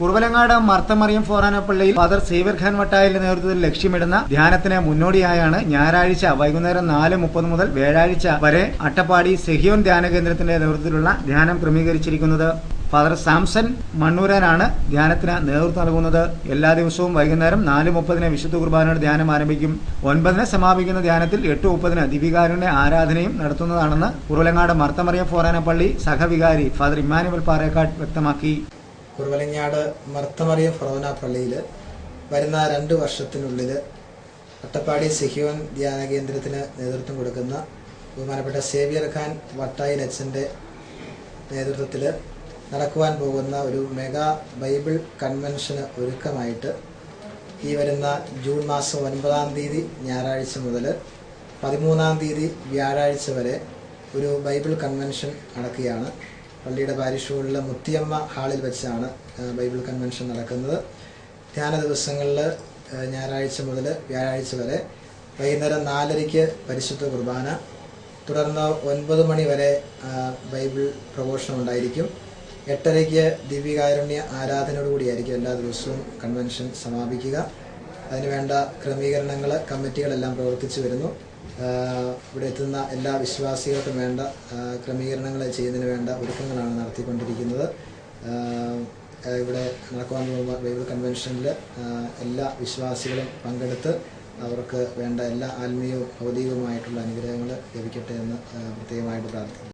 കുറുവലങ്ങാട് മർത്തമറിയം ഫൊറാന പള്ളിയിൽ father Xavier Khan വട്ടായിയുടെ നേതൃത്വത്തിൽ ലക്ഷ്യമിടുന്ന ധ്യാനത്തിന് മുന്നോടിയായാണ് ഞായറാഴ്ച വൈകുന്നേരം 4:30 മുതൽ വ്യാഴാഴ്ച വരെ അട്ടപ്പാടി സെഹിയോൻ ധ്യാന കേന്ദ്രത്തിന്റെ നേതൃത്വത്തിലുള്ള ധ്യാനം ക്രമീകരിച്ചിരിക്കുന്നത്. ഫാദർ സാംസൺ മണ്ണൂരാനാണ് ധ്യാനത്തിന് നേതൃത്വം നൽകുന്നത്. എല്ലാ ദിവസവും വൈകുന്നേരം 4:30 വിശുദ്ധ കുർബാനയുടെ ധ്യാനം ആരംഭിക്കും. 9 സമാപിക്കുന്ന ധ്യാനത്തിൽ 8:30 ദിവികാരുണ്യ ആരാധനയും നടത്തുന്നതാണെന്ന് കുറുവലങ്ങാട് മർത്തമറിയം ഫൊറാന പള്ളി സഹവികാരി ഫാദർ ഇമ്മാനുവൽ പാറേക്കാട് വ്യക്തമാക്കി. കുറുവലങ്ങാട് മർത്തമറിയം ഫൊറാന പള്ളിയിൽ വരുന്ന 2 വർഷത്തിനുള്ളിൽ അട്ടപ്പാടി സെഹിയോൻ ധ്യാന കേന്ദ്രത്തിന് നേതൃത്വം കൊടുക്കുന്ന ബഹുമാനപ്പെട്ട സേവ്യർ ഖാൻ വട്ടായിൽ അച്ഛൻ്റെ നേതൃത്വത്തിൽ നടക്കുവാൻ പോകുന്ന ഒരു മെഗാ ബൈബിൾ കൺവെൻഷന് ഒരുക്കമായിട്ട് ഈ വരുന്ന ജൂൺ മാസം 9-ാം തീയതി ഞായറാഴ്ച മുതൽ 13-ാം തീയതി വ്യാഴാഴ്ച വരെ ഒരു ബൈബിൾ കൺവെൻഷൻ നടക്കുകയാണ്. പള്ളിയുടെ പാരിഷ് ഹോളിലെ മുത്തിയമ്മ ഹാളിൽ വെച്ചാണ് ബൈബിൾ കൺവെൻഷൻ നടക്കുന്നത്. ധ്യാന ദിവസങ്ങളിൽ ഞായറാഴ്ച മുതൽ വ്യാഴാഴ്ച വരെ വൈകുന്നേരം 4:30 പരിശുദ്ധ കുർബാന, തുടർന്ന് 9 മണി വരെ ബൈബിൾ പ്രഘോഷണം ഉണ്ടായിരിക്കും. 8:30 ദിവ്യകാരുണ്യ ആരാധനയോടുകൂടിയായിരിക്കും എല്ലാ ദിവസവും കൺവെൻഷൻ സമാപിക്കുക. അതിനുവേണ്ട ക്രമീകരണങ്ങൾ കമ്മിറ്റികളെല്ലാം പ്രവർത്തിച്ചു വരുന്നു. ഇവിടെ എത്തുന്ന എല്ലാ വിശ്വാസികൾക്കും വേണ്ട ക്രമീകരണങ്ങൾ ചെയ്യുന്നതിന് വേണ്ട ഒരുക്കങ്ങളാണ് നടത്തിക്കൊണ്ടിരിക്കുന്നത്. ഇവിടെ നടക്കുവാൻ പോകുന്ന ബൈബിൾ കൺവെൻഷനിൽ എല്ലാ വിശ്വാസികളും പങ്കെടുത്ത് അവർക്ക് വേണ്ട എല്ലാ ആത്മീയവും ഭൗതികവുമായിട്ടുള്ള അനുഗ്രഹങ്ങൾ ലഭിക്കട്ടെ എന്ന് പ്രത്യേകമായിട്ട് പ്രാർത്ഥിക്കുന്നു.